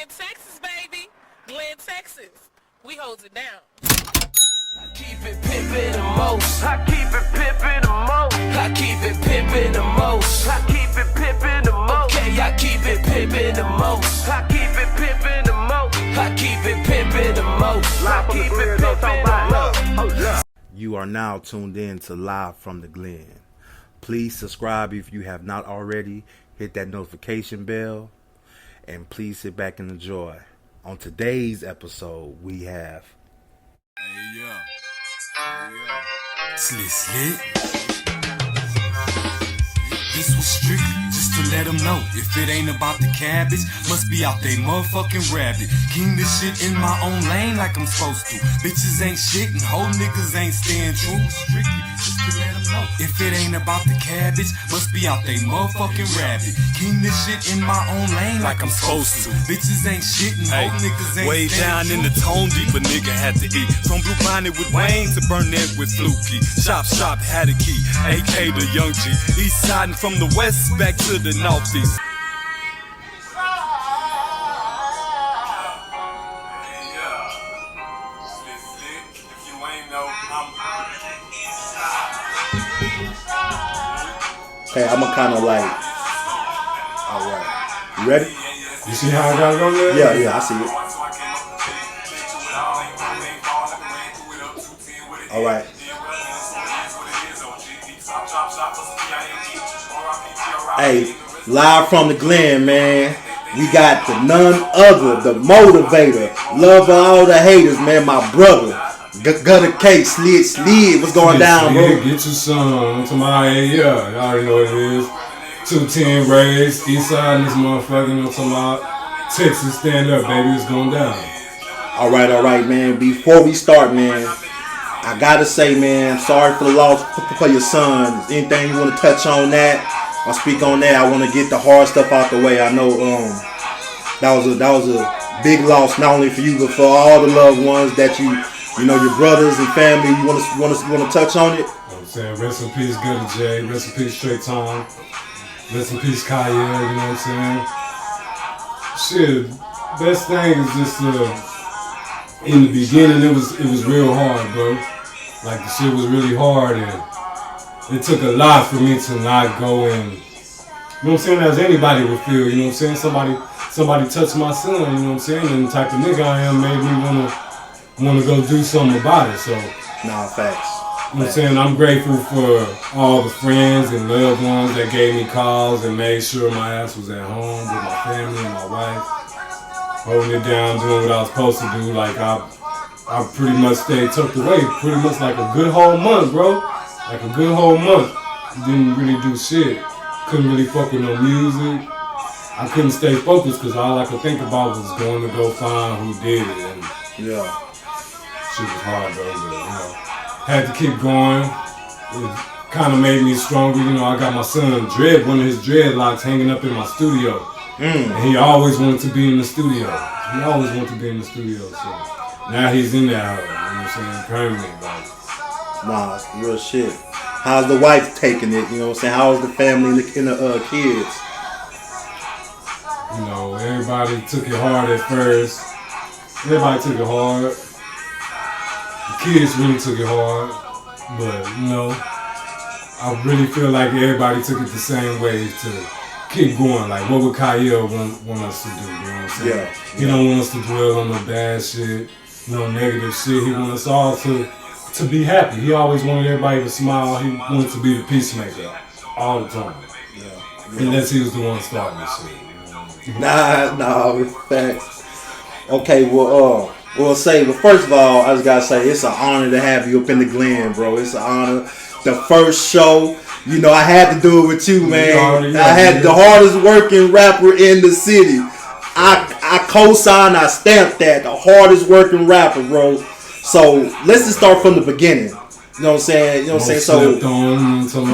Texas, baby. Glen, Texas. We holds it down. I keep it pimpin' the most. I keep it pimpin' the most. I keep it pimpin' the most. I keep it pimpin' the most. Okay, I keep it pimpin' the most. I keep it pimpin' the most. I keep it pimpin' the most. I keep it pimpin' the most. You are now tuned in to Live from the Glen. Please subscribe if you have not already. Hit that notification bell. And please sit back and enjoy. On today's episode, we have... Hey, Slit Slit. This was strictly just to let them know. If it ain't about the cabbage, must be out they motherfucking rabbit. King this shit in my own lane like I'm supposed to. Bitches ain't shit and whole niggas ain't staying true. Strictly just to let them know. If it ain't about the cabbage, must be out they motherfucking rabbit. King this shit in my own lane like I'm supposed to. Bitches ain't shit and whole niggas ain't way down in the tone deep, a nigga had to eat. From Blue Bonnet with Wayne to Burnett with Fluky. Shop had a key, AK the Young G. East siding from the west back to the northeast. Okay, I'ma kind of like... Alright. You ready? You see how I got it on there? Yeah, I see it. Alright. Hey, live from the Glen, man. We got the none other, the motivator, lover of all the haters, man. My brother, Gutta K, Slit Slit. What's going down, bro? Get your son to my yeah. You already know what it is. 210 Rays, East Side, this motherfucker. You know what I'm talking about? Texas, stand up, baby. It's going down. All right, man. Before we start, man, I gotta say, man, sorry for the loss for your son. Anything you want to touch on that? I'll speak on that. I want to get the hard stuff out the way. I know that was a big loss, not only for you but for all the loved ones that you know, your brothers and family. You want to touch on it? You know what I'm saying? Rest in peace, Gutta J. Rest in peace, Straight Time. Rest in peace, Kyle. You know what I'm saying? Shit, best thing is just in the beginning it was real hard, bro. Like the shit was really hard and it took a lot for me to not go and, you know what I'm saying, as anybody would feel, you know what I'm saying? Somebody touched my son, you know what I'm saying? And the type of nigga I am made me wanna go do something about it. So nah, facts. You know what I'm saying? I'm grateful for all the friends and loved ones that gave me calls and made sure my ass was at home with my family and my wife. Holding it down, doing what I was supposed to do. Like I pretty much stayed tucked away pretty much like a good whole month, bro. Like a good whole month. Didn't really do shit. Couldn't really fuck with no music. I couldn't stay focused because all I could think about was going to go find who did it. And yeah, shit was hard, bro. But, you know, had to keep going. It kind of made me stronger. You know, I got my son one of his dreadlocks hanging up in my studio. And he always wanted to be in the studio. So now he's in there, you know what I'm saying, permanent, bro. Nah, it's real shit. How's the wife taking it? You know what I'm saying? How's the family and the kids? You know, everybody took it hard at first. Everybody took it hard. The kids really took it hard. But, you know, I really feel like everybody took it the same way to keep going. Like, what would Kyle want us to do? You know what I'm saying? Yeah. He don't want us to dwell on no bad shit, no negative shit. He wants us all to be happy. He always wanted everybody to smile. He wanted to be the peacemaker all the time. Yeah. Unless he was the one starting this shit. You know? Nah, facts. Okay, well, first of all, I just gotta say it's an honor to have you up in the Glen, bro. It's an honor. The first show, you know, I had to do it with you, man. I had the hardest working rapper in the city. I co-signed, I stamped that, the hardest working rapper, bro. So let's just start from the beginning. You know what I'm saying?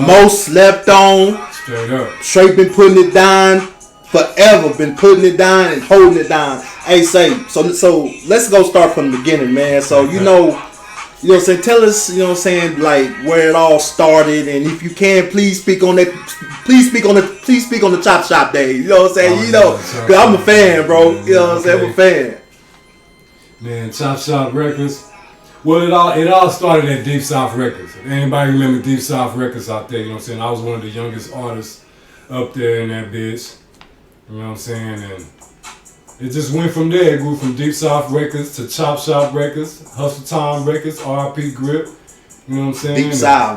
Most slept on. Straight up. Straight been putting it down. Forever been putting it down and holding it down. Hey, so let's go start from the beginning, man. So you know You know what I'm saying? Tell us, you know what I'm saying, like where it all started, and if you can, please speak on that. Please speak on the Chop Shop days. You know what I'm saying? Cause I'm a fan, bro. You know what I'm saying? I'm a fan. Man, Chop Shop Records. Well, it all started at Deep South Records. If anybody remember Deep South Records out there? You know what I'm saying? I was one of the youngest artists up there in that bitch. You know what I'm saying? And it just went from there. It grew from Deep South Records to Chop Shop Records, Hustle Time Records, R.I.P. Grip. You know what I'm saying?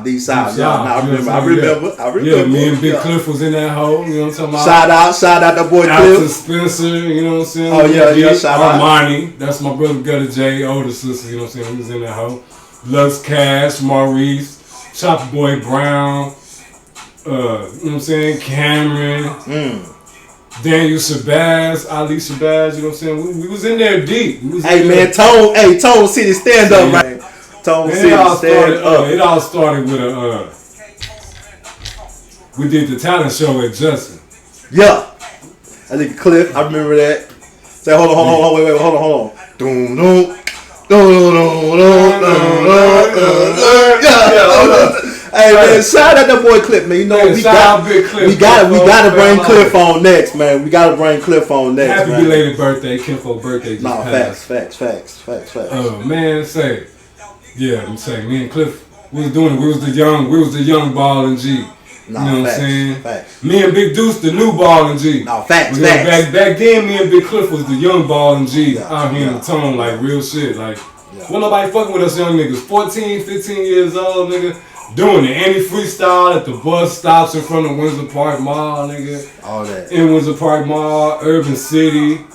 Deep South. Yeah, I remember. Yeah, me and Big Cliff was in that hole. You know what I'm talking about? Shout out that boy Cliff. Cliff. Spencer, you know what I'm saying? Oh yeah, shout out. Armani, that's my brother Gutta J, older sister, you know what I'm saying? We was in that hole. Lux Cash, Maurice, Chopper Boy Brown, you know what I'm saying? Cameron. Daniel Shabazz, Ali Shabazz, you know what I'm saying? We was in there deep. Tone City, stand up, man. Tone City, stand up. It all started with we did the talent show at Justin. Yeah. I think Cliff, I remember that. Say, hold on, wait, hold on. Doom, doom. Hey man, shout out that boy Cliff, man. You know we gotta bring Cliff on next, man. We gotta bring Cliff on next. Happy belated birthday, Kinfolk birthday. Facts. Man, me and Cliff, we was the young ball and G. You know what I'm saying? Facts. Me and Big Deuce, the new ball and G. Facts. Back then, me and Big Cliff was the young ball and G out here in the tone, like real shit. Like, wasn't nobody fucking with us young niggas. 14, 15 years old, nigga. Doing it. Any freestyle at the bus stops in front of Windsor Park Mall, nigga. All that. In Windsor Park Mall, Urban City.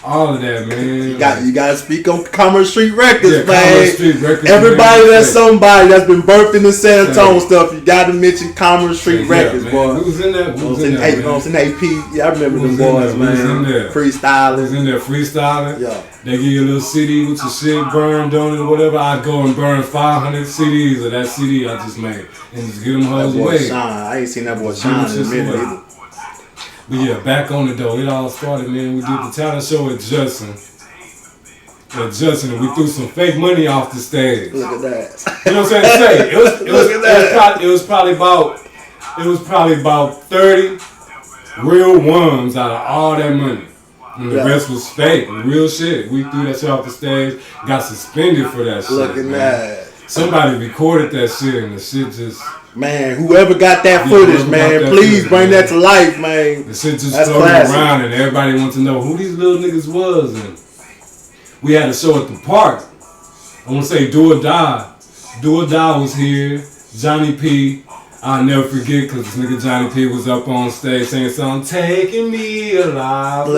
All of that, man. You gotta speak on Commerce Street Records, man. Commerce Street Records, everybody man. that's somebody that's been birthed in the San Antonio stuff, you gotta mention Commerce Street Records, boy. We was in there. I was in AP. Yeah, I remember them boys, man. Freestyling. Was in there freestyling. Yeah. They give you a little CD with your shit burned on it or whatever. I'd go and burn 500 CDs of that CD I just made and just get them hoes away. I ain't seen that boy Shine in a minute either. But yeah, back on it though. It all started, man. We did the talent show at Justin. And we threw some fake money off the stage. Look at that. You know what I'm saying? It was probably about 30 real ones out of all that money. And the rest was fake, real shit. We threw that shit off the stage, got suspended for that shit. Look at that. Somebody recorded that shit and the shit just... Man, whoever got that footage, man, please bring that to life, man. The shit just floating around and everybody wanted to know who these little niggas was. And we had a show at the park. I want to say Do or Die. Do or Die was here. Johnny P. I'll never forget because this nigga Johnny P was up on stage saying something, taking me alive. On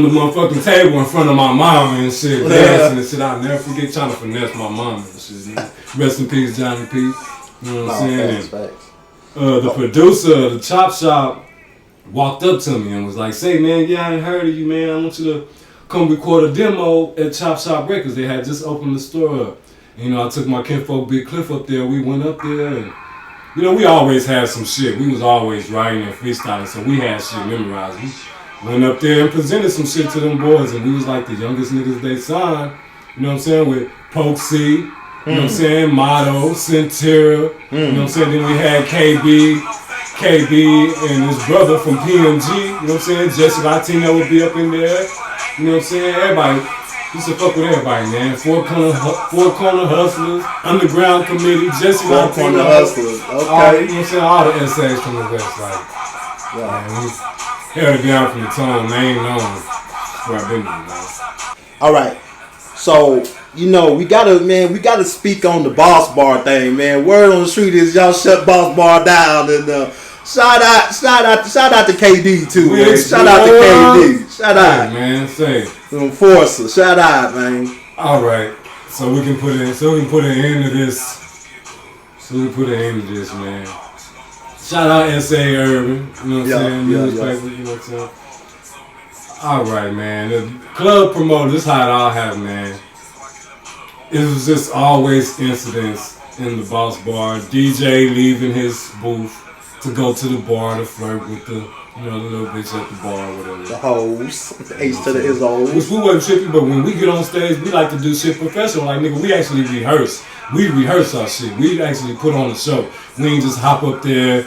the motherfucking table in front of my mom and shit, dancing and shit. I'll never forget trying to finesse my mom and shit. Rest in peace, Johnny P. You know what I'm saying? Facts. The producer of the Chop Shop walked up to me and was like, say, man, I ain't heard of you, man. I want you to come record a demo at Chop Shop Records. They had just opened the store up. You know, I took my kinfolk Big Cliff up there. We went up there and, you know, we always had some shit. We was always writing and freestyling, so we had shit memorized. We went up there and presented some shit to them boys, and we was like the youngest niggas they signed. You know what I'm saying? With Poke C, you know what I'm saying? Motto, Centera, you know what I'm saying? Then we had KB and his brother from PMG, you know what I'm saying? Jesse Latino would be up in there. You know what I'm saying? Everybody. Used to fuck with everybody, man. Four corner hustlers, underground committee, Jesse Four corner hustlers. Okay. You know what I'm saying? All the essays from the West, like, man, we held it down from the tone. They ain't known where I've been, man. All right. So, you know, we gotta speak on the Boss Bar thing, man. Word on the street is y'all shut Boss Bar down, and shout out to KD too, man. Shout out to KD. Shout out, man. Say. Enforcer, shout out, man. All right, so we can put an end to this. Man. Shout out S.A. Urban, you know what I'm saying? Newspaper, you know what I'm saying? All right, man. The club promoter, this is how it all happened, man. It was just always incidents in the Boss Bar. DJ leaving his booth to go to the bar to flirt with the You know, the little bitch at the bar or whatever. The hoes. The H to the is O's. Which we wasn't tripping, but when we get on stage, we like to do shit professional. Like, nigga, we actually rehearse. We rehearse our shit. We actually put on the show. We ain't just hop up there,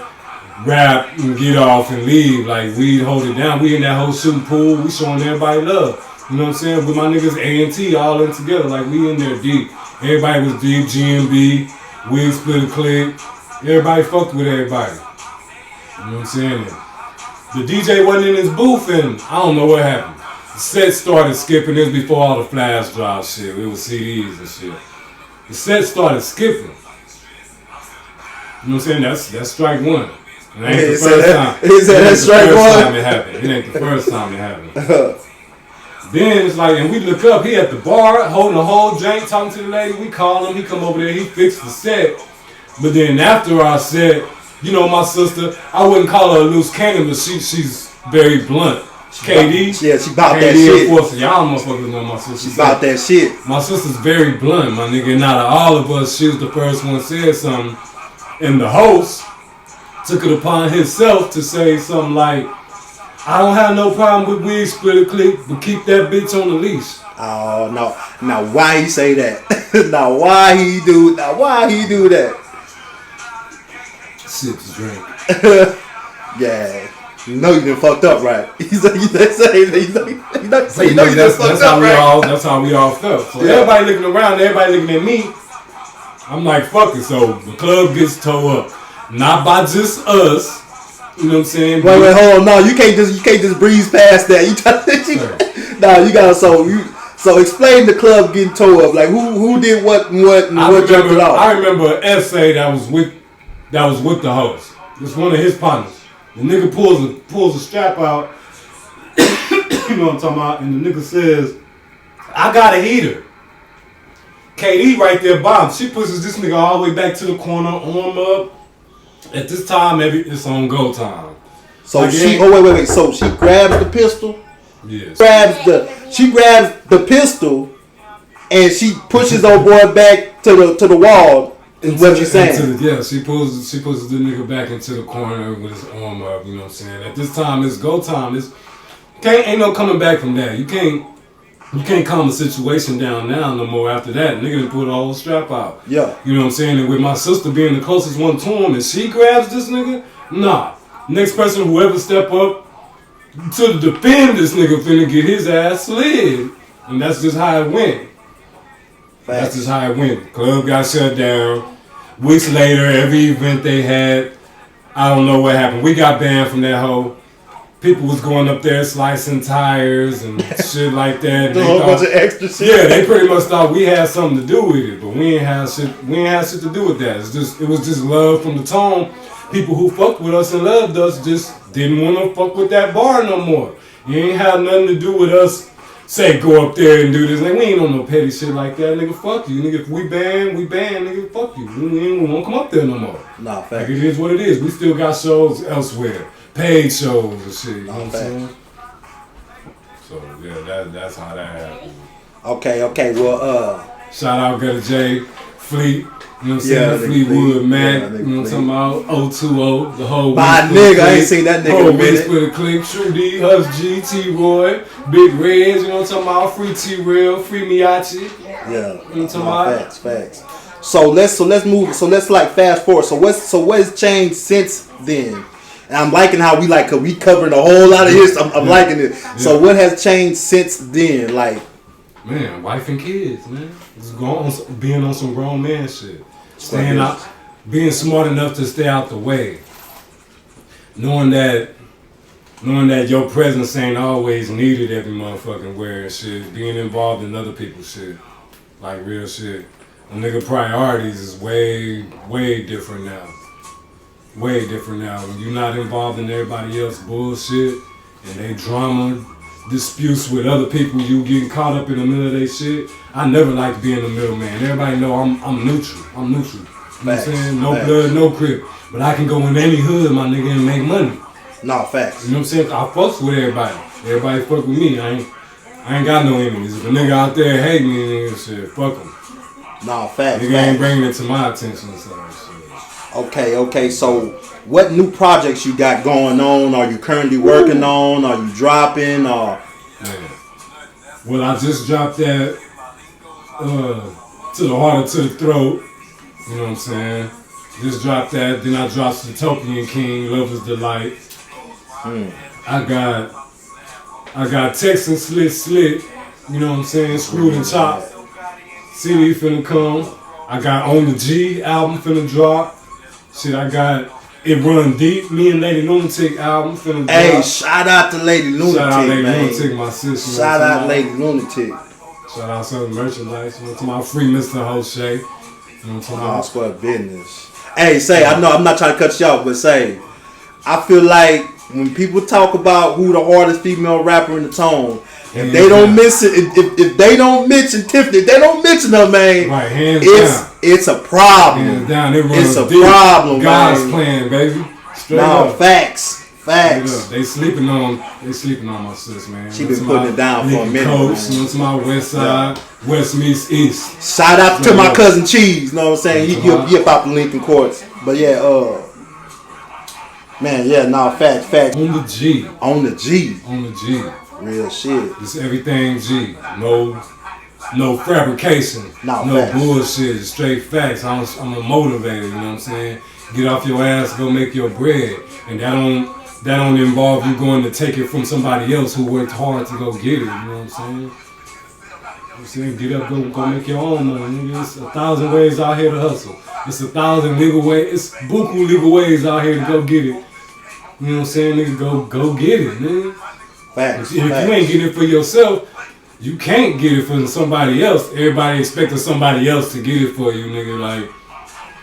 rap, and get off and leave. Like, we hold it down. We in that whole shooting pool. We showing everybody love. You know what I'm saying? With my niggas A&T all in together. Like, we in there deep. Everybody was deep. GMB, Wig Split a Click. Everybody fucked with everybody. You know what I'm saying? The DJ wasn't in his booth and I don't know what happened. The set started skipping. This before all the flash drive shit. It was CDs and shit. The set started skipping. You know what I'm saying? That's strike one. It ain't the first time. That's strike one. It ain't the first time it happened. Then it's like, and we look up, he at the bar, holding a whole drink, talking to the lady. We call him, he come over there, he fixed the set. But then after our set, you know my sister, I wouldn't call her a loose cannon, but she's very blunt. KD? Yeah, she bout that shit. Y'all motherfuckers know my sister. She bout that shit. My sister's very blunt, my nigga. And out of all of us, she was the first one said something. And the host took it upon himself to say something like, I don't have no problem with Wig Split a Click, but keep that bitch on the leash. Oh no! Now why he say that? Now why he do that? Sip the drink. Yeah, you know you done fucked up, right? That's how we all felt. So everybody looking around, everybody looking at me. I'm like, fuck it. So the club gets towed up, not by just us. You know what I'm saying? Wait, hold on. No, you can't just breeze past that. You gotta so explain the club getting towed up. Like who did what and what jumped it off. I remember an essay that was with the host. It's one of his partners. The nigga pulls a strap out. You know what I'm talking about? And the nigga says, I got a heater. KD right there bombs. She pushes this nigga all the way back to the corner, arm up. At this time, it's on go time. So like wait. So she grabs the pistol. Yes. She grabs the pistol, and she pushes old boy back to the wall. Is what you're saying? She pushes the nigga back into the corner with his arm up. You know what I'm saying? At this time, it's go time. Ain't no coming back from that. You can't calm the situation down now no more after that. Nigga done put a whole strap out. Yeah. You know what I'm saying? And with my sister being the closest one to him, and she grabs this nigga, nah. Next person, whoever step up to defend this nigga finna get his ass slid. And that's just how it went. That's just how it went. Club got shut down. Weeks later, every event they had, I don't know what happened. We got banned from that hoe. People was going up there slicing tires and shit like that. A whole bunch of extra shit. Yeah, they pretty much thought we had something to do with it, but we ain't had shit to do with that. It was just love from the tone. People who fucked with us and loved us just didn't want to fuck with that bar no more. You ain't have nothing to do with us. Say go up there and do this. Like, we ain't on no petty shit like that, nigga. Fuck you, nigga. If we ban, nigga. Fuck you. We won't come up there no more. Nah, fact. Like, it is what it is. We still got shows elsewhere. Paid shows and shit, you know what I'm saying? So yeah, that's how that happened. Okay, well shout out Gutta J, Fleet, you know what I'm saying? Fleetwood Mac, you know what I'm talking about? 020, the whole my nigga, I ain't seen that nigga in a minute. Whole Split a Click, True D, Hush G, T-Roy, Big Reds, you know what I'm talking about? Free T-Real, Free Miyachi. Yeah. You know what I'm talking about? Facts. So let's move. So let's like fast forward. So what has changed since then? And I'm liking how we covering a whole lot of his. I'm liking it. Yeah. So what has changed since then? Like, man, wife and kids, man. Just being on some grown man shit. Staying out, being smart enough to stay out the way. Knowing that your presence ain't always needed every motherfucking where and shit. Being involved in other people's shit. Like real shit. A nigga priorities is way, way different now. Way different now. When you're not involved in everybody else's bullshit and they drama, disputes with other people, you getting caught up in the middle of their shit. I never liked being the middleman. Everybody know I'm neutral. You know what I'm saying? No blood, no crip. But I can go in any hood, my nigga, and make money. No, facts. You know what I'm saying? I fucks with everybody. Everybody fuck with me. I ain't got no enemies. If a nigga out there hate me, nigga, shit, fuck him. No, facts. Nigga ain't bringing it to my attention, so shit. Okay. So, what new projects you got going on? Are you currently working on? Are you dropping? Or Man. Well, I just dropped that To the Heart or to the Throat. You know what I'm saying? Just dropped that. Then I dropped Utopian King, Lover's Delight. I got Texan Slit Slit. You know what I'm saying? Screwed and Chopped. CD finna come. I got On the G album finna drop. Shit, I got It Run Deep. Me and Lady Lunatic album finna drop. hey, shout out to Lady Lunatic, Shout out Lady man. Lunatic, my sister. Shout out Lady Lunatic. Shout out Southern Merchandise. You know, to my free Mr. Jose. You know what I'm talking Oh, about? square business. Hey, say, I know I'm not trying to cut you off, but say, I feel like when people talk about who the hardest female rapper in the tone, if they don't mention, if they don't mention Tiffany, if they don't mention her, man, Right, hands it's down. it's a problem. Hands down. It runs It's a deep. problem, God's man. plan, baby. Straight No, up. facts. Straight up. They sleeping on my sis, man. She been putting it down for a minute, Coast, man. you know, to my west side, west meets east. Shout out to my Yeah. cousin Cheese, you know what I'm saying? He up out the Lincoln Courts. But yeah, man, yeah, nah, facts. On the G. On the G. On the G. Real shit. It's everything G. No fabrication. No No facts. bullshit. It's straight facts. I'm a motivator, you know what I'm saying? Get off your ass, go make your bread. And that don't involve you going to take it from somebody else who worked hard to go get it, you know what I'm saying? I'm saying, get up, go make your own money, nigga. It's 1,000 ways out here to hustle. It's 1,000 legal ways. It's buku legal ways out here to go get it. You know what I'm saying, nigga? Go get it, nigga. Facts. If you ain't getting it for yourself, you can't get it for somebody else. Everybody expecting somebody else to get it for you, nigga. Like,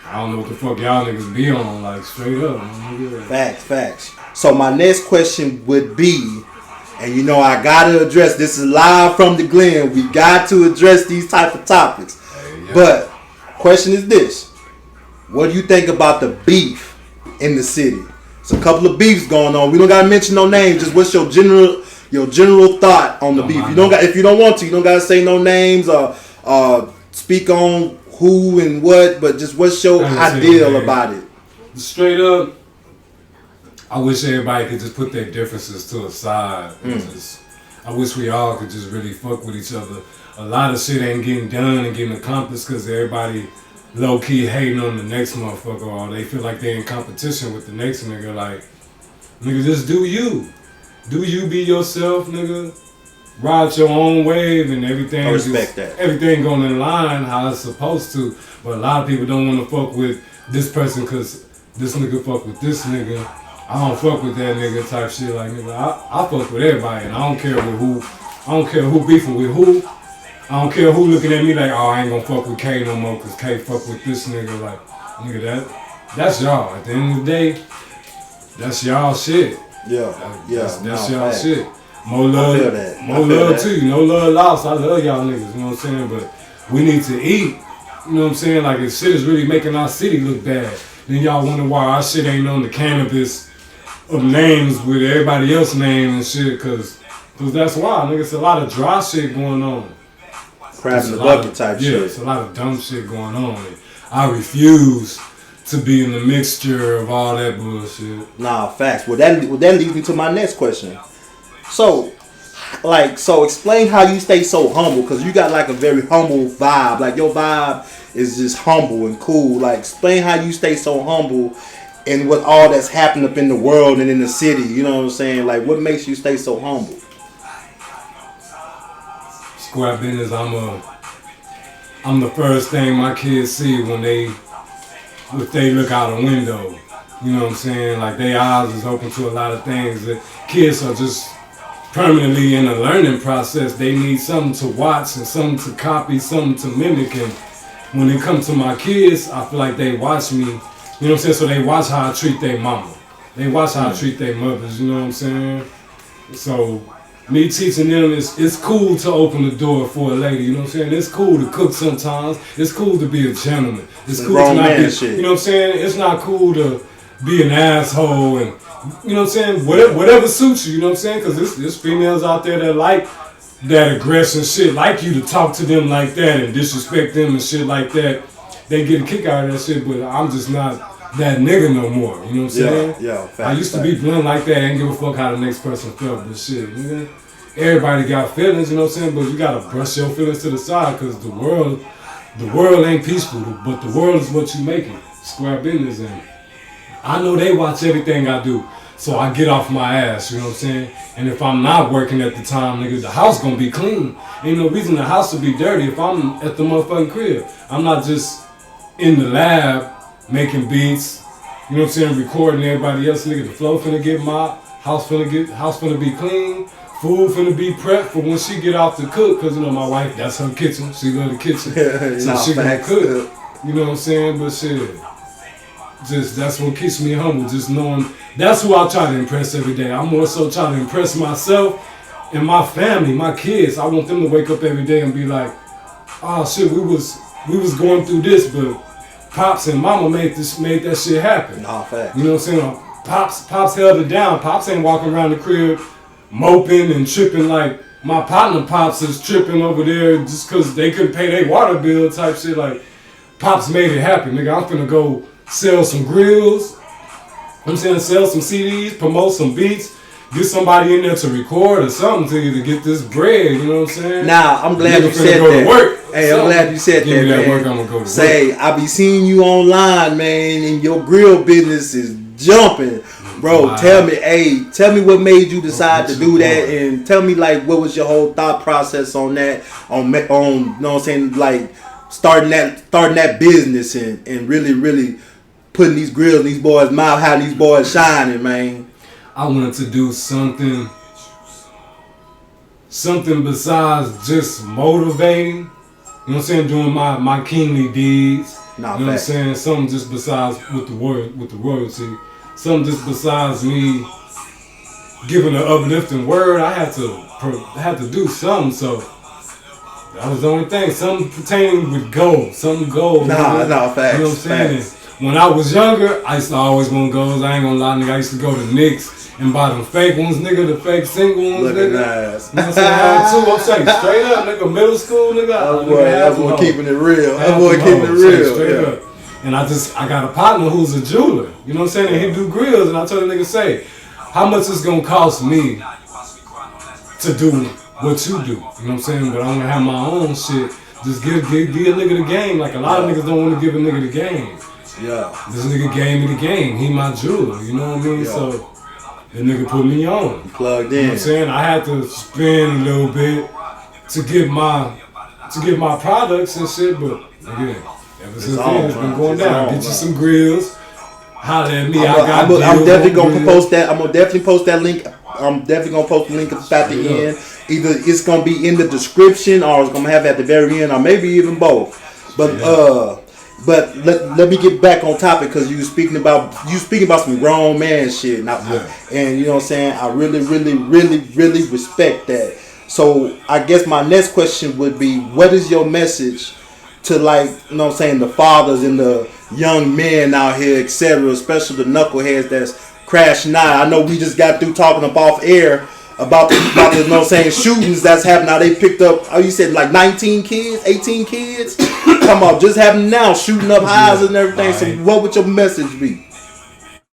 I don't know what the fuck y'all niggas be on, like, straight up, nigga. Facts. So my next question would be, and you know I gotta address, this is live from the Glen. We got to address these type of topics. Yeah. But question is this: what do you think about the beef in the city? It's a couple of beefs going on. We don't gotta mention no names. Just what's your general thought on the beef? If you don't want to, you don't gotta say no names or speak on who and what. But just what's your ideal about it? Straight up, I wish everybody could just put their differences to a side. I wish we all could just really fuck with each other. A lot of shit ain't getting done and getting accomplished because everybody low-key hating on the next motherfucker, or they feel like they're in competition with the next nigga. Like, nigga, just do you. Do you be yourself, nigga. Ride your own wave and everything. I respect that. Everything going in line how it's supposed to. But a lot of people don't want to fuck with this person because this nigga fuck with this nigga. I don't fuck with that nigga type shit. Like, nigga, I fuck with everybody, and I don't care who beefing with who. I don't care who looking at me like, oh, I ain't gonna fuck with K no more because K fuck with this nigga. Like, nigga, that's y'all. At the end of the day, that's y'all shit. That's y'all shit. More love to you. No love lost. I love y'all niggas, you know what I'm saying? But we need to eat. You know what I'm saying? Like, if shit is really making our city look bad, then y'all wonder why our shit ain't on the cannabis of names with everybody else's name and shit, cause that's why, nigga. It's a lot of dry shit going on. Crab in the bucket type shit. Yeah, it's a lot of dumb shit going on. And I refuse to be in the mixture of all that bullshit. Nah, facts. Well, that leads me to my next question. So explain how you stay so humble, because you got like a very humble vibe. Like, your vibe is just humble and cool. Like, explain how you stay so humble and with all that's happening up in the world and in the city. You know what I'm saying? Like, what makes you stay so humble? Square business, I'm the first thing my kids see when they look out a window. You know what I'm saying? Like, their eyes is open to a lot of things. The kids are just permanently in a learning process. They need something to watch and something to copy, something to mimic. And when it comes to my kids, I feel like they watch me. You know what I'm saying? So they watch how I treat their mama. They watch how I treat their mothers. You know what I'm saying? So me teaching them, it's cool to open the door for a lady. You know what I'm saying? It's cool to cook sometimes. It's cool to be a gentleman. It's cool to not be. Shit. You know what I'm saying? It's not cool to be an asshole and, you know what I'm saying, whatever suits you, you know what I'm saying, because there's females out there that like that aggression shit, like you to talk to them like that and disrespect them and shit like that. They get a kick out of that shit, but I'm just not that nigga no more. You know what I'm saying? Yeah. I used to be blunt like that and give a fuck how the next person felt, but shit, nigga. Everybody got feelings, you know what I'm saying? But you gotta brush your feelings to the side, cause the world ain't peaceful, but the world is what you make it. Square business, and I know they watch everything I do, so I get off my ass, you know what I'm saying? And if I'm not working at the time, nigga, the house gonna be clean. Ain't no reason the house to be dirty if I'm at the motherfucking crib. I'm not just in the lab making beats, you know what I'm saying, recording everybody else, nigga. The flow finna get mopped, house finna be clean, food finna be prepped for when she get off to cook, cause you know my wife, that's her kitchen. She love the kitchen, so she gonna cook. You know what I'm saying? But shit, just that's what keeps me humble. Just knowing that's who I try to impress every day. I'm more so trying to impress myself and my family, my kids. I want them to wake up every day and be like, oh shit, we was going through this, but Pops and Mama made that shit happen. Nah, fact. You know what I'm saying? Pops held it down. Pops ain't walking around the crib moping and tripping like my partner Pops is tripping over there just cause they couldn't pay their water bill type shit. Like Pops made it happen, nigga. I'm finna go sell some grills. I'm saying sell some CDs, promote some beats, get somebody in there to record or something to get this bread. You know what I'm saying? Nah, I'm glad you said go that. To work. Hey, I'm glad you said Give that, me that man. work, I'm gonna go to Say, work. I be seeing you online, man, and your grill business is jumping. Bro, Wow. tell me what made you decide to do that, and tell me like what was your whole thought process on that, on you know what I'm saying, like starting that business and really putting these grills in these boys' mouth, how these boys shining, man. I wanted to do something besides just motivating. You know what I'm saying? Doing my kingly deeds. Nah, you know what I'm fact. saying? Something just besides with the royalty. Something just besides me giving an uplifting word. I had to do something. So that was the only thing. Something pertaining with gold. Something gold. Nah, facts. You know what I'm saying? Facts. When I was younger, I used to always want goals. I ain't gonna lie, nigga. I used to go to Knicks and buy them fake ones, nigga. The fake single ones, Looking nigga. nice. You know what I'm saying? I'm saying straight up, nigga. Middle school, nigga. That boy keeping it real. That boy keeping it real. Straight Yeah. up. And I got a partner who's a jeweler. You know what I'm saying? And he do grills. And I told the nigga, say, how much it's gonna cost me to do what you do? You know what I'm saying? But I'm gonna have my own shit. Just give a nigga the game. Like a lot of niggas don't want to give a nigga the game. Yeah. This nigga gave me the game. He my jeweler. You know what I mean? Yeah. So the nigga put me on. Plugged You know what I'm in. saying? I had to spend a little bit to get my products and shit, but again, ever since then it's been going down. Get you some grills. Holler at me. I'm definitely gonna post that. I'm gonna definitely post that link. I'm definitely gonna post the link at the end. Either it's gonna be in the description or it's gonna have it at the very end, or maybe even both. But let me get back on topic because you speaking about some grown man shit, and you know what I'm saying. I really respect that. So I guess my next question would be, what is your message to, like, you know what I'm saying, the fathers and the young men out here, etc., especially the knuckleheads that's crashing out? I know we just got through talking up off air about the you know what I'm saying, shootings that's happening now. They picked up, you said like 19 kids, 18 kids? Come on, just happening now, shooting up houses and everything. So what would your message be?